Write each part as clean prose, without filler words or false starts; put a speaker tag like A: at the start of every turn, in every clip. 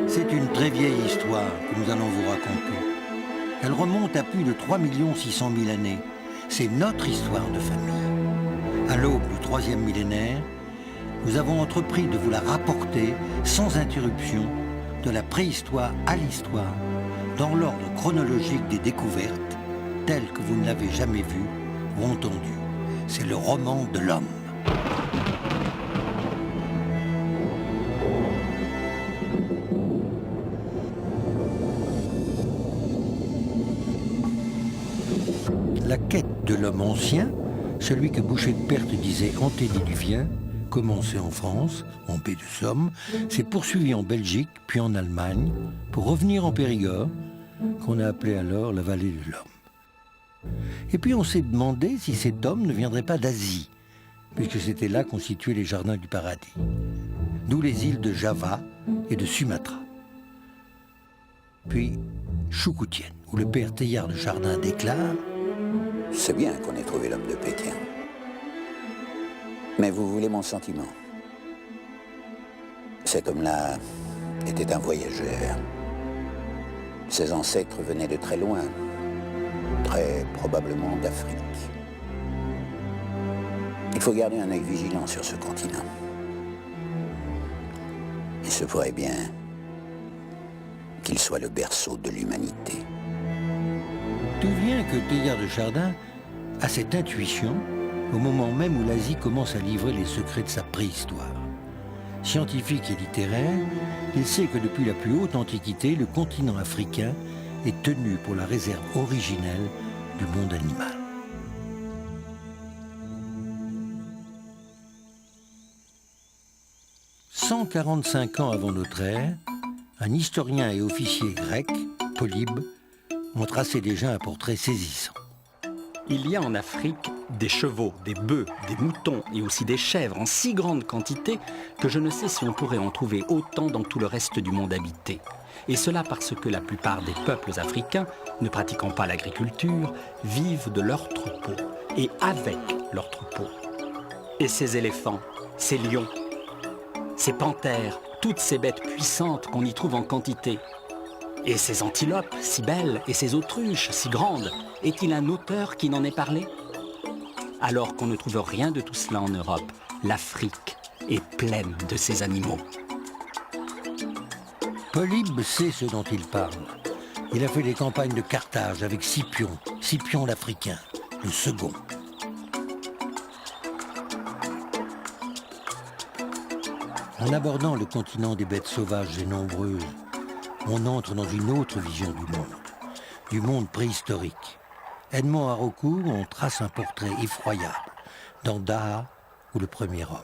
A: C'est une très vieille histoire que nous allons vous raconter. Elle remonte à plus de 3 600 000 années. C'est notre histoire de famille. À l'aube du 3e millénaire, nous avons entrepris de vous la rapporter sans interruption de la préhistoire à l'histoire, dans l'ordre chronologique des découvertes, telles que vous ne l'avez jamais vu ou entendu. C'est le roman de l'homme. La quête de l'homme ancien, celui que Boucher de Perthes disait antédiluvien, commencé en France, en baie de Somme, s'est poursuivi en Belgique, puis en Allemagne, pour revenir en Périgord, qu'on a appelé alors la vallée de l'homme. Et puis on s'est demandé si cet homme ne viendrait pas d'Asie, puisque c'était là qu'ont situé les jardins du paradis, d'où les îles de Java et de Sumatra. Puis Choukoutienne, où le père Teilhard de Chardin déclare:
B: c'est bien qu'on ait trouvé l'homme de Pékin. Mais vous voulez mon sentiment? Cet homme-là était un voyageur. Ses ancêtres venaient de très loin, très probablement d'Afrique. Il faut garder un œil vigilant sur ce continent. Il se pourrait bien qu'il soit le berceau de l'humanité.
A: D'où vient que Teilhard de Chardin a cette intuition au moment même où l'Asie commence à livrer les secrets de sa préhistoire? Scientifique et littéraire, il sait que depuis la plus haute antiquité, le continent africain est tenu pour la réserve originelle du monde animal. « 145 ans avant notre ère, un historien et officier grec, Polybe, ont tracé déjà un portrait saisissant.
C: Il y a en Afrique des chevaux, des bœufs, des moutons et aussi des chèvres en si grande quantité que je ne sais si on pourrait en trouver autant dans tout le reste du monde habité. Et cela parce que la plupart des peuples africains, ne pratiquant pas l'agriculture, vivent de leurs troupeaux et avec leurs troupeaux. Et ces éléphants, ces lions, ces panthères, toutes ces bêtes puissantes qu'on y trouve en quantité. Et ces antilopes si belles et ces autruches si grandes, est-il un auteur qui n'en ait parlé? Alors qu'on ne trouve rien de tout cela en Europe, l'Afrique est pleine de ces animaux.
A: Polybe sait ce dont il parle. Il a fait les campagnes de Carthage avec Scipion l'Africain, le second. En abordant le continent des bêtes sauvages et nombreuses, on entre dans une autre vision du monde préhistorique. Edmond Haraucourt en trace un portrait effroyable dans Daha ou le premier homme.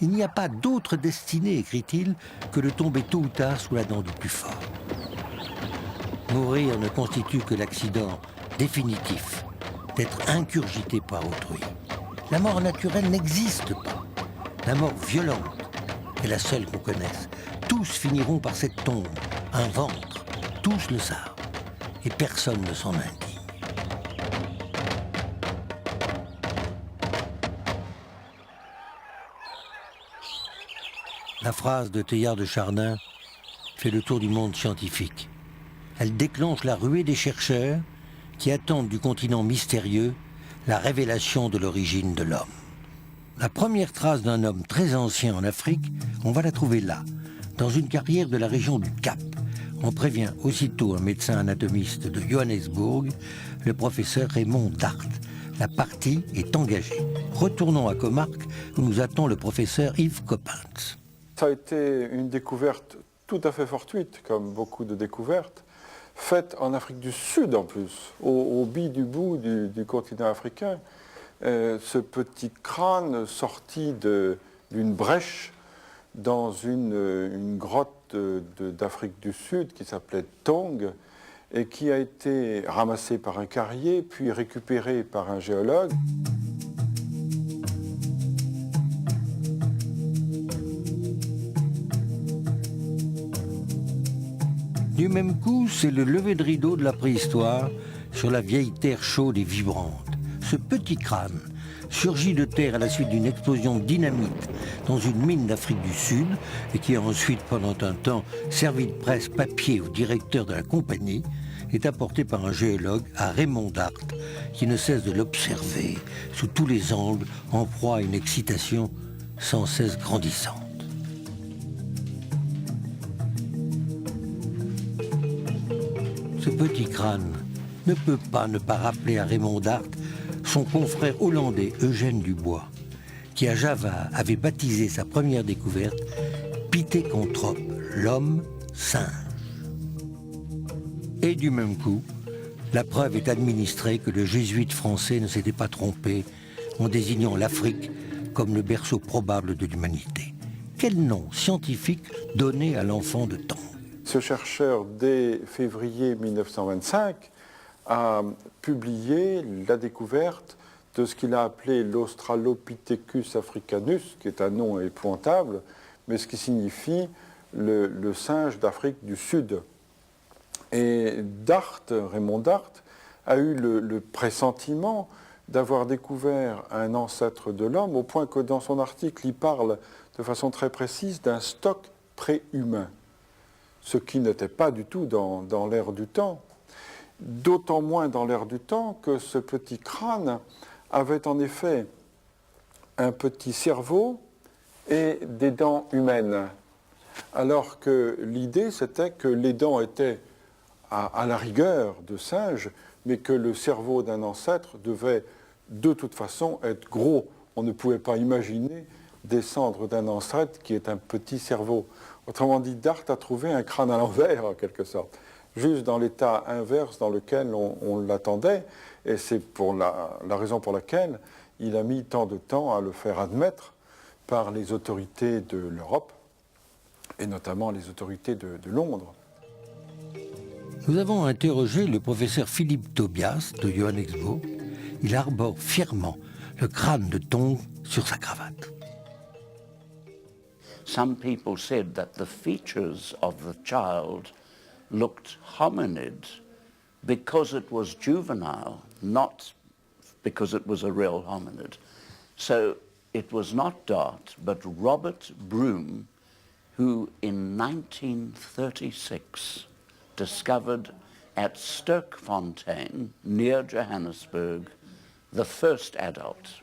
A: Il n'y a pas d'autre destinée, écrit-il, que de tomber tôt ou tard sous la dent du plus fort. Mourir ne constitue que l'accident définitif d'être ingurgité par autrui. La mort naturelle n'existe pas. La mort violente est la seule qu'on connaisse. Tous finiront par cette tombe, un ventre, tous le savent, et personne ne s'en indigne. La phrase de Teilhard de Chardin fait le tour du monde scientifique. Elle déclenche la ruée des chercheurs qui attendent du continent mystérieux la révélation de l'origine de l'homme. La première trace d'un homme très ancien en Afrique, on va la trouver là, dans une carrière de la région du Cap. On prévient aussitôt un médecin anatomiste de Johannesburg, le professeur Raymond Dart. La partie est engagée. Retournons à Comarque où nous attend le professeur Yves Coppens.
D: Ça a été une découverte tout à fait fortuite, comme beaucoup de découvertes, faite en Afrique du Sud en plus, au du bout du continent africain. Ce petit crâne sorti d'une brèche dans une grotte d'Afrique du Sud qui s'appelait Tong et qui a été ramassé par un carrier puis récupéré par un géologue.
A: Du même coup, c'est le lever de rideau de la préhistoire sur la vieille terre chaude et vibrante. Ce petit crâne, surgi de terre à la suite d'une explosion de dynamite dans une mine d'Afrique du Sud et qui a ensuite pendant un temps servi de presse papier au directeur de la compagnie, est apporté par un géologue à Raymond Dart qui ne cesse de l'observer sous tous les angles en proie à une excitation sans cesse grandissante. Ce petit crâne ne peut pas ne pas rappeler à Raymond Dart son confrère hollandais Eugène Dubois, qui à Java avait baptisé sa première découverte Pithecanthrope, l'homme-singe. Et du même coup, la preuve est administrée que le jésuite français ne s'était pas trompé en désignant l'Afrique comme le berceau probable de l'humanité. Quel nom scientifique donner à l'enfant de Tang?
D: Ce chercheur, dès février 1925, a publié la découverte de ce qu'il a appelé l'Australopithecus africanus, qui est un nom épouvantable, mais ce qui signifie le singe d'Afrique du Sud. Et Dart, Raymond Dart, a eu le pressentiment d'avoir découvert un ancêtre de l'homme, au point que dans son article, il parle de façon très précise d'un stock préhumain, ce qui n'était pas du tout dans l'air du temps. D'autant moins dans l'air du temps que ce petit crâne avait en effet un petit cerveau et des dents humaines. Alors que l'idée, c'était que les dents étaient à la rigueur de singe, mais que le cerveau d'un ancêtre devait de toute façon être gros. On ne pouvait pas imaginer descendre d'un ancêtre qui est un petit cerveau. Autrement dit, Dart a trouvé un crâne à l'envers, en quelque sorte, juste dans l'état inverse dans lequel on l'attendait, et c'est pour la raison pour laquelle il a mis tant de temps à le faire admettre par les autorités de l'Europe, et notamment les autorités de Londres.
A: Nous avons interrogé le professeur Philippe Tobias de Johannesburg. Il arbore fièrement le crâne de Tong sur sa cravate.
E: Some people said that the features of the child looked hominid because it was juvenile, not because it was a real hominid. So it was not Dart, but Robert Broom, who in 1936 discovered at Sterkfontein, near Johannesburg, the first adult.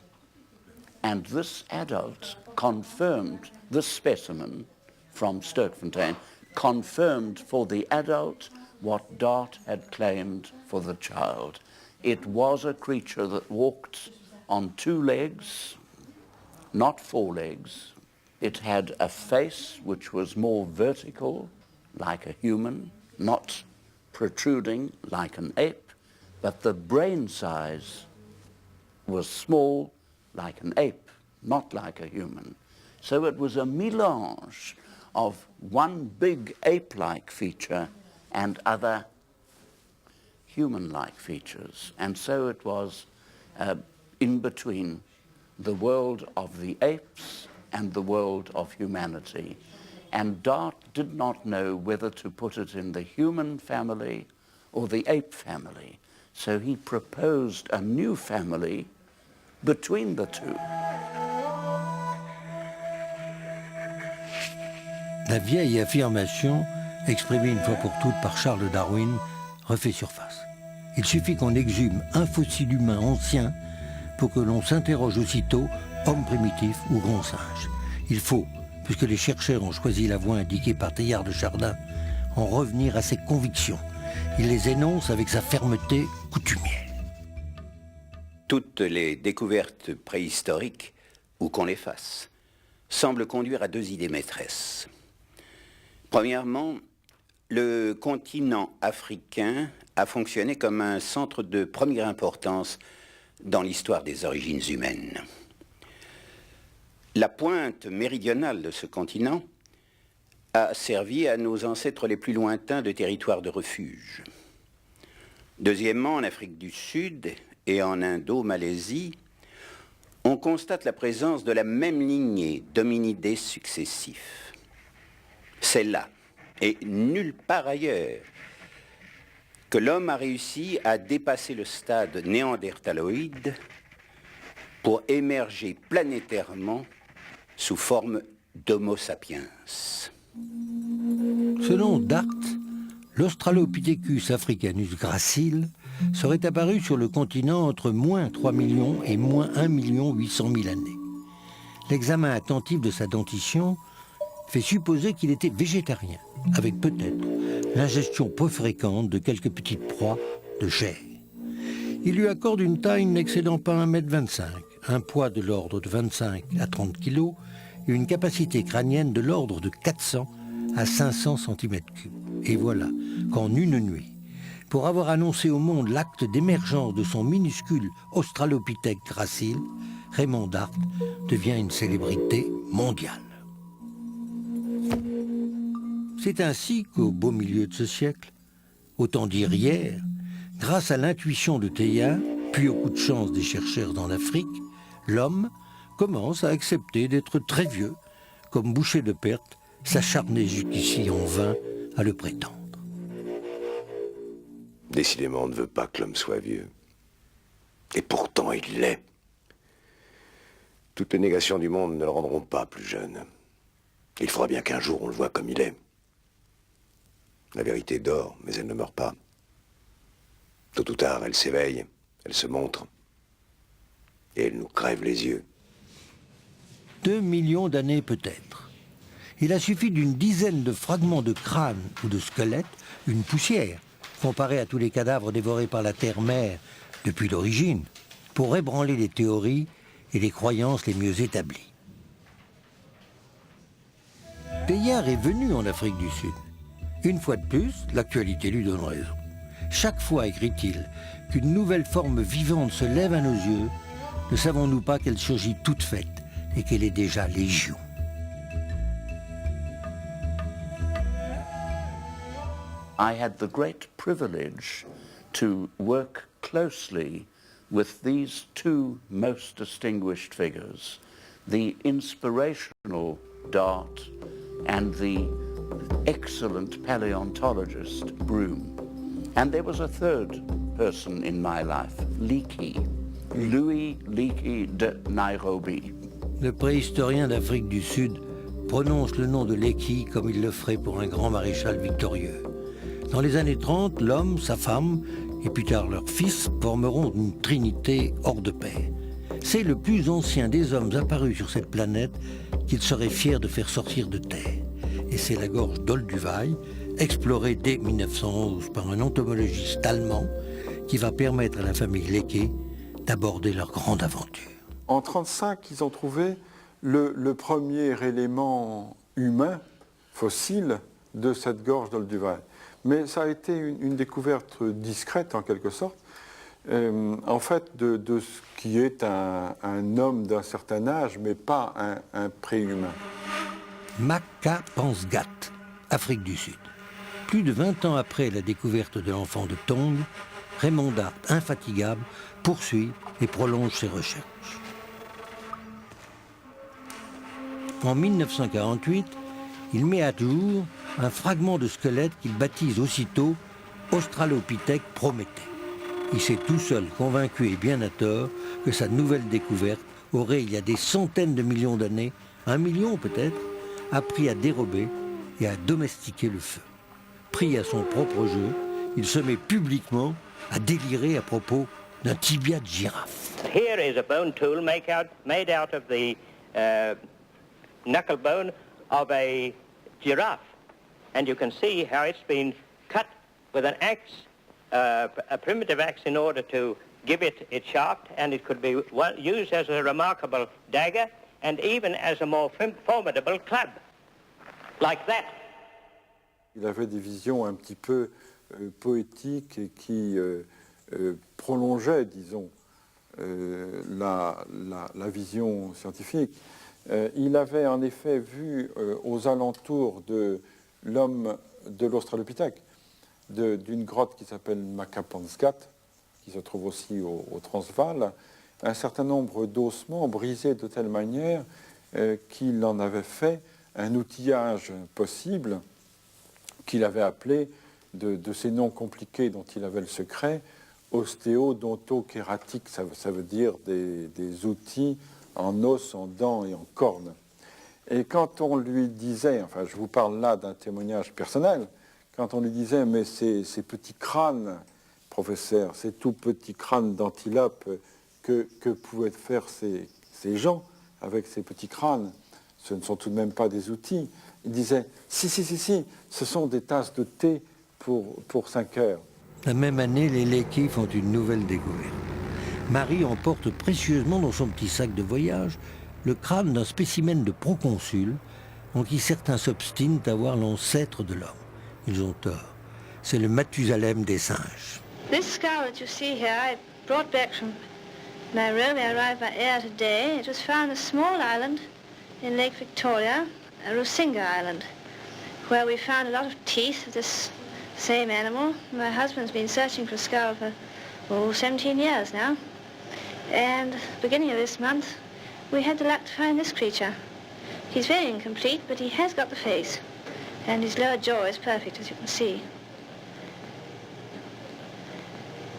E: And this adult confirmed, this specimen from Sterkfontein, confirmed for the adult what Dart had claimed for the child. It was a creature that walked on two legs, not four legs. It had a face which was more vertical, like a human, not protruding like an ape, but the brain size was small like an ape, not like a human. So it was a melange of one big ape-like feature and other human-like features. And so it was in between the world of the apes and the world of humanity. And Dart did not know whether to put it in the human family or the ape family. So he proposed a new family between the two.
A: La vieille affirmation, exprimée une fois pour toutes par Charles Darwin, refait surface. Il suffit qu'on exhume un fossile humain ancien pour que l'on s'interroge aussitôt, homme primitif ou grand singe. Il faut, puisque les chercheurs ont choisi la voie indiquée par Teilhard de Chardin, en revenir à ses convictions. Il les énonce avec sa fermeté coutumière.
B: Toutes les découvertes préhistoriques, ou qu'on les fasse, semblent conduire à deux idées maîtresses. Premièrement, le continent africain a fonctionné comme un centre de première importance dans l'histoire des origines humaines. La pointe méridionale de ce continent a servi à nos ancêtres les plus lointains de territoires de refuge. Deuxièmement, en Afrique du Sud et en Indo-Malaisie, on constate la présence de la même lignée d'hominidés successifs. C'est là, et nulle part ailleurs, que l'homme a réussi à dépasser le stade néandertaloïde pour émerger planétairement sous forme d'Homo sapiens.
A: Selon Dart, l'Australopithecus africanus gracile serait apparu sur le continent entre moins 3 millions et moins 1 800 000 années. L'examen attentif de sa dentition fait supposer qu'il était végétarien, avec peut-être l'ingestion peu fréquente de quelques petites proies de chair. Il lui accorde une taille n'excédant pas 1,25 m, un poids de l'ordre de 25 à 30 kg et une capacité crânienne de l'ordre de 400 à 500 cm3. Et voilà qu'en une nuit, pour avoir annoncé au monde l'acte d'émergence de son minuscule Australopithèque gracile, Raymond Dart devient une célébrité mondiale. C'est ainsi qu'au beau milieu de ce siècle, autant dire hier, grâce à l'intuition de Teilhard, puis au coup de chance des chercheurs dans l'Afrique, l'homme commence à accepter d'être très vieux, comme Boucher de Perthes s'acharnait jusqu'ici en vain à le prétendre.
F: Décidément, on ne veut pas que l'homme soit vieux. Et pourtant, il l'est. Toutes les négations du monde ne le rendront pas plus jeune. Il faudra bien qu'un jour on le voit comme il est. La vérité dort, mais elle ne meurt pas. Tôt ou tard, elle s'éveille, elle se montre, et elle nous crève les yeux.
A: 2 millions d'années peut-être. Il a suffi d'une dizaine de fragments de crâne ou de squelette, une poussière, comparée à tous les cadavres dévorés par la terre-mère depuis l'origine, pour ébranler les théories et les croyances les mieux établies. Teilhard est venu en Afrique du Sud. Une fois de plus, l'actualité lui donne raison. Chaque fois, écrit-il, qu'une nouvelle forme vivante se lève à nos yeux, ne savons-nous pas qu'elle surgit toute faite et qu'elle est déjà légion.
E: I had the great privilege to work closely with these two most distinguished figures, the inspirational Dart and the excellent paleontologist Broom. And there was a third person in my life, Leakey, Louis Leakey de Nairobi.
A: Le préhistorien d'Afrique du Sud prononce le nom de Leakey comme il le ferait pour un grand maréchal victorieux. Dans les années 30, l'homme, sa femme et plus tard leur fils formeront une trinité hors de pair. C'est le plus ancien des hommes apparus sur cette planète qu'il serait fier de faire sortir de terre. Et c'est la gorge d'Olduvai, explorée dès 1911 par un entomologiste allemand, qui va permettre à la famille Leakey d'aborder leur grande aventure.
D: En 1935, ils ont trouvé le premier élément humain fossile de cette gorge d'Olduvai. Mais ça a été une découverte discrète en quelque sorte, en fait de ce qui est un homme d'un certain âge, mais pas un préhumain.
A: Makapansgat, Afrique du Sud. Plus de 20 ans après la découverte de l'enfant de Tongue, Raymond Dart, infatigable, poursuit et prolonge ses recherches. En 1948, il met à jour un fragment de squelette qu'il baptise aussitôt Australopithèque Prométhée. Il s'est tout seul convaincu, et bien à tort, que sa nouvelle découverte aurait, il y a des centaines de millions d'années, 1 million peut-être, appris à dérober et à domestiquer le feu. Pris à son propre jeu, il se met publiquement à délirer à propos d'un tibia de girafe.
G: Here is a bone tool made out of the knuckle bone of a giraffe. And you can see how it's been cut with an axe, a primitive axe, in order to give it its shaft, and it could be used as a remarkable dagger and even as a more formidable club, like that.
D: Il avait des visions un petit peu poétiques et qui prolongeaient, disons, la vision scientifique. Il avait en effet vu aux alentours de l'homme de l'Australopithèque, d'une grotte qui s'appelle Makapansgat, qui se trouve aussi au Transvaal, un certain nombre d'ossements brisés de telle manière qu'il en avait fait un outillage possible qu'il avait appelé, de ces noms compliqués dont il avait le secret, ostéodontokératique, ça veut dire des outils en os, en dents et en cornes. Et quand on lui disait, enfin je vous parle là d'un témoignage personnel, quand on lui disait mais ces petits crânes, professeur, ces tout petits crânes d'antilope, que pouvaient faire ces gens avec ces petits crânes, ce ne sont tout de même pas des outils. Il disait si, ce sont des tasses de thé pour 5 heures.
A: La même année, les Leakey font une nouvelle découverte. Marie emporte précieusement dans son petit sac de voyage le crâne d'un spécimen de proconsul en qui certains s'obstinent à voir l'ancêtre de l'homme. Ils ont tort. C'est le Mathusalem des singes.
H: This skull that you see here, I brought back from Nairobi. I arrived by air today. It was found on a small island in Lake Victoria, Rusinga Island, where we found a lot of teeth of this same animal. My husband's been searching for a skull for 17 years now. And beginning of this month, we had the luck to find this creature. He's very incomplete, but he has got the face. And his lower jaw is perfect, as you can see.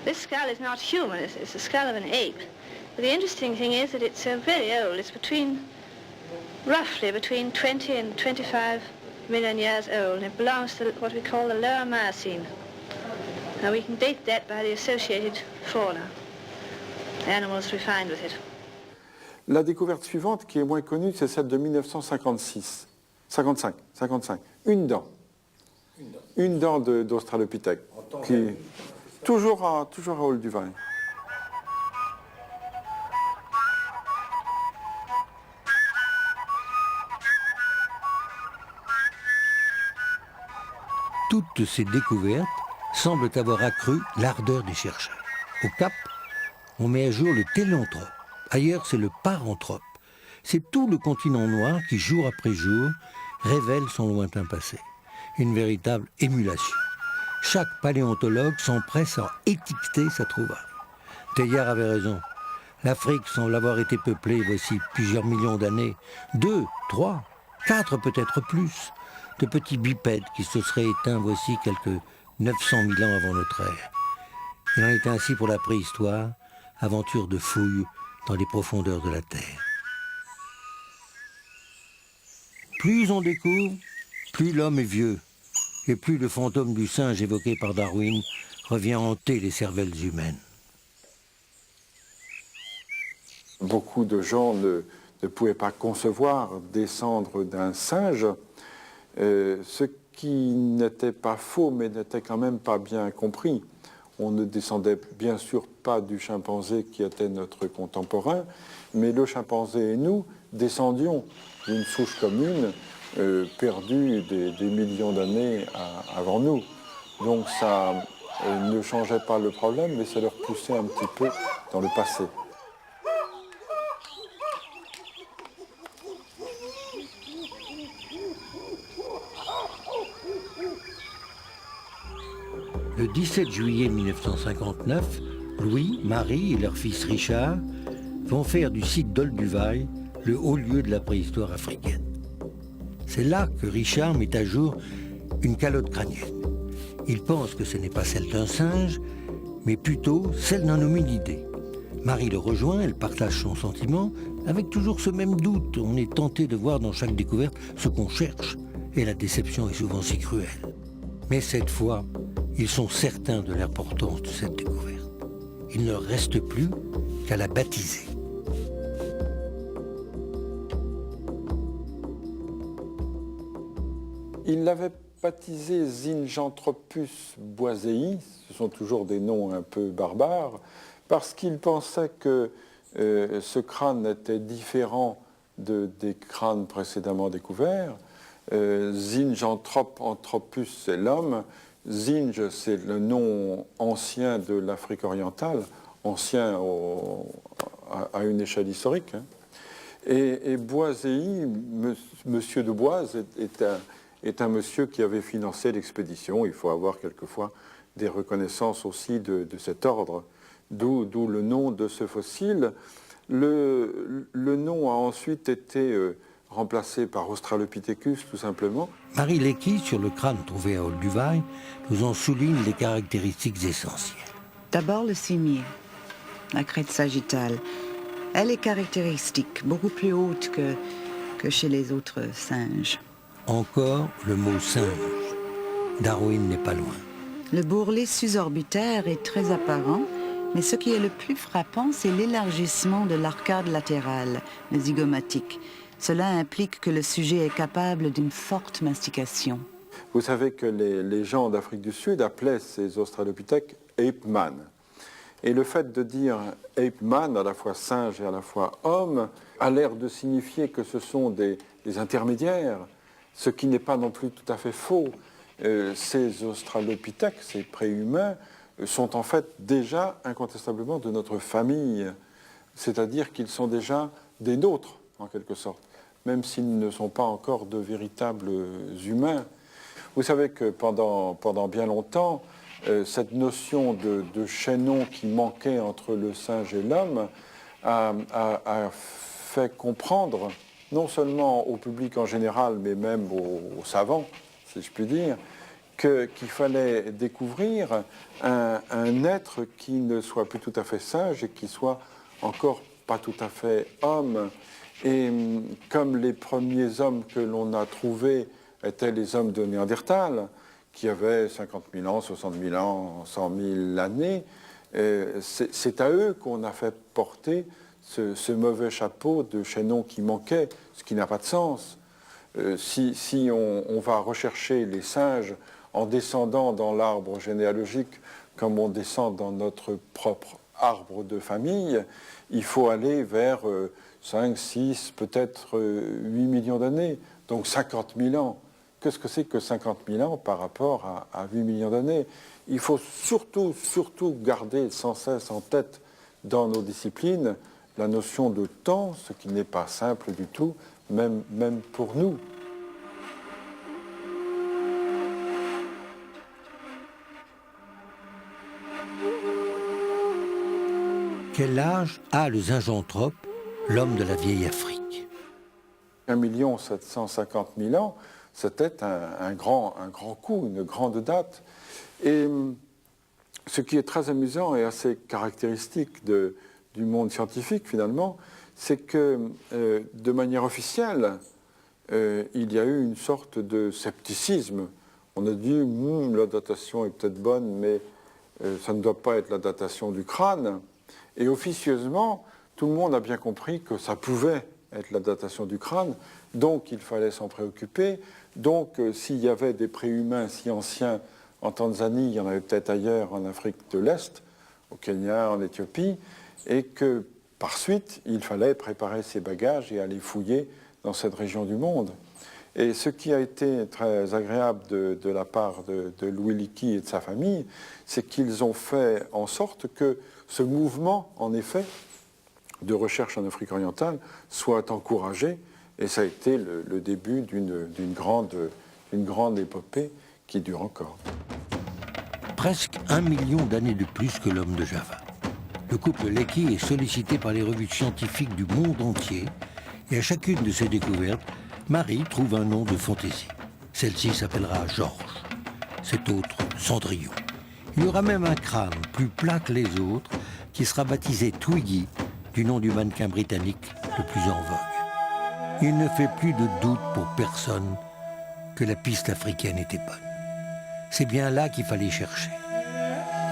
H: This skull is not human, it's the skull of an ape. But the interesting thing is that it's very old. It's roughly between 20 and 25 million years old. It belongs to what we call the Lower Miocene. Now we can date that by the associated fauna, the animals we find with it.
D: La découverte suivante, qui est moins connue, c'est celle de 1955. Une dent. Une dent d'Australopithèque. Toujours à Olduvai.
A: Toutes ces découvertes semblent avoir accru l'ardeur des chercheurs. Au Cap, on met à jour le téléanthrope. Ailleurs, c'est le paranthrope. C'est tout le continent noir qui, jour après jour, révèle son lointain passé. Une véritable émulation. Chaque paléontologue s'empresse à étiqueter sa trouvaille. Teilhard avait raison. L'Afrique semble avoir été peuplée voici plusieurs millions d'années. 2, 3, 4 peut-être plus, de petits bipèdes qui se seraient éteints voici quelques 900 000 ans avant notre ère. Il en est ainsi pour la préhistoire, aventure de fouilles dans les profondeurs de la Terre. Plus on découvre, plus l'homme est vieux, et plus le fantôme du singe évoqué par Darwin revient hanter les cervelles humaines.
D: Beaucoup de gens ne pouvaient pas concevoir descendre d'un singe, ce qui n'était pas faux, mais n'était quand même pas bien compris. On ne descendait bien sûr pas du chimpanzé qui était notre contemporain, mais le chimpanzé et nous descendions d'une souche commune perdue des millions d'années avant nous. Donc ça ne changeait pas le problème, mais ça leur poussait un petit peu dans le passé.
A: Le 17 juillet 1959, Louis, Marie et leur fils Richard vont faire du site d'Olduvai le haut lieu de la préhistoire africaine. C'est là que Richard met à jour une calotte crânienne. Il pense que ce n'est pas celle d'un singe, mais plutôt celle d'un hominidé. Marie le rejoint, elle partage son sentiment, avec toujours ce même doute. On est tenté de voir dans chaque découverte ce qu'on cherche, et la déception est souvent si cruelle. Mais cette fois, ils sont certains de l'importance de cette découverte. Il ne leur reste plus qu'à la baptiser.
D: Il l'avait baptisé Zinjanthropus boisei, ce sont toujours des noms un peu barbares, parce qu'il pensait que ce crâne était différent des crânes précédemment découverts. Zinjanthrope, anthropus, c'est l'homme. Zinj, c'est le nom ancien de l'Afrique orientale, ancien à une échelle historique. Hein. Et Boisei, monsieur de Boise, est un monsieur qui avait financé l'expédition. Il faut avoir quelquefois des reconnaissances aussi de cet ordre, d'où le nom de ce fossile. Le nom a ensuite été remplacé par Australopithecus, tout simplement.
A: Marie Leakey, sur le crâne trouvé à Olduvai, nous en souligne les caractéristiques essentielles.
I: D'abord le cimier, la crête sagittale. Elle est caractéristique, beaucoup plus haute que chez les autres singes.
A: Encore le mot singe. Darwin n'est pas loin.
I: Le bourrelet susorbitaire est très apparent, mais ce qui est le plus frappant, c'est l'élargissement de l'arcade latérale, le zygomatique. Cela implique que le sujet est capable d'une forte mastication.
D: Vous savez que les gens d'Afrique du Sud appelaient ces australopithèques ape man. Et le fait de dire ape man, à la fois singe et à la fois homme, a l'air de signifier que ce sont des intermédiaires, ce qui n'est pas non plus tout à fait faux. Ces australopithèques, ces préhumains, sont en fait déjà incontestablement de notre famille, c'est-à-dire qu'ils sont déjà des nôtres, en quelque sorte, même s'ils ne sont pas encore de véritables humains. Vous savez que pendant bien longtemps, cette notion de chaînon qui manquait entre le singe et l'homme a fait comprendre, non seulement au public en général, mais même aux savants, si je puis dire, qu'il fallait découvrir un être qui ne soit plus tout à fait singe et qui soit encore pas tout à fait homme. Et comme les premiers hommes que l'on a trouvés étaient les hommes de Néandertal, qui avaient 50 000 ans, 60 000 ans, 100 000 années, c'est à eux qu'on a fait porter ce mauvais chapeau de chaînon qui manquait, ce qui n'a pas de sens. Si on va rechercher les singes en descendant dans l'arbre généalogique comme on descend dans notre propre arbre de famille, il faut aller vers 5, 6, peut-être 8 millions d'années, donc 50 000 ans. Qu'est-ce que c'est que 50 000 ans par rapport à 8 millions d'années? Il faut surtout garder sans cesse en tête dans nos disciplines la notion de temps, ce qui n'est pas simple du tout, même pour nous.
A: Quel âge a le zinjanthrope, l'homme de la vieille Afrique?
D: 1 750 000 ans, c'était un grand coup, une grande date. Et ce qui est très amusant et assez caractéristique du monde scientifique, finalement, c'est que, de manière officielle, il y a eu une sorte de scepticisme. On a dit, la datation est peut-être bonne, mais ça ne doit pas être la datation du crâne. Et officieusement, tout le monde a bien compris que ça pouvait être la datation du crâne, donc il fallait s'en préoccuper. Donc s'il y avait des préhumains si anciens en Tanzanie, il y en avait peut-être ailleurs en Afrique de l'Est, au Kenya, en Éthiopie, et que par suite, il fallait préparer ses bagages et aller fouiller dans cette région du monde. Et ce qui a été très agréable de la part de Louis Leakey et de sa famille, c'est qu'ils ont fait en sorte que ce mouvement, en effet, de recherche en Afrique orientale soit encouragé. Et ça a été le début d'une grande épopée qui dure encore.
A: Presque 1 million d'années de plus que l'homme de Java. Le couple Leakey est sollicité par les revues scientifiques du monde entier et à chacune de ses découvertes, Marie trouve un nom de fantaisie. Celle-ci s'appellera Georges, cet autre Cendrillon. Il y aura même un crâne plus plat que les autres qui sera baptisé Twiggy, du nom du mannequin britannique le plus en vogue. Il ne fait plus de doute pour personne que la piste africaine était bonne. C'est bien là qu'il fallait chercher.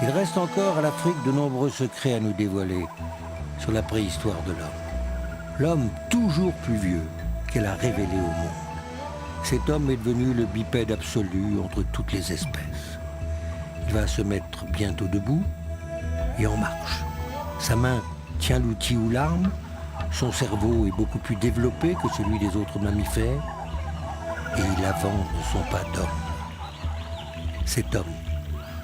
A: Il reste encore à l'Afrique de nombreux secrets à nous dévoiler sur la préhistoire de l'homme. L'homme toujours plus vieux qu'elle a révélé au monde. Cet homme est devenu le bipède absolu entre toutes les espèces. Il va se mettre bientôt debout et en marche. Sa main tient l'outil ou l'arme, son cerveau est beaucoup plus développé que celui des autres mammifères et il avance de son pas d'homme. Cet homme,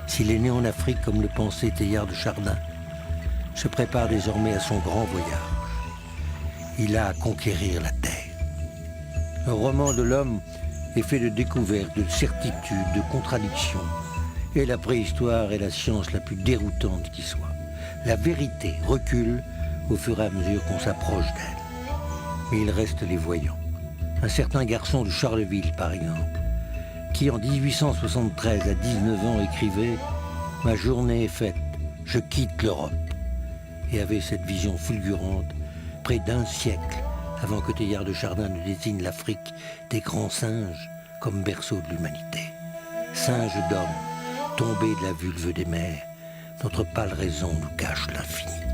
A: s'il est né en Afrique comme le pensait Teilhard de Chardin, se prépare désormais à son grand voyage. Il a à conquérir la Terre. Le roman de l'homme est fait de découvertes, de certitudes, de contradictions. Et la préhistoire est la science la plus déroutante qui soit. La vérité recule au fur et à mesure qu'on s'approche d'elle. Mais il reste les voyants. Un certain garçon de Charleville, par exemple, qui en 1873 à 19 ans écrivait « Ma journée est faite, je quitte l'Europe. Et avait cette vision fulgurante près d'un siècle avant que Teilhard de Chardin ne désigne l'Afrique des grands singes comme berceau de l'humanité. Singes d'hommes, tombés de la vulve des mers, notre pâle raison nous cache l'infini.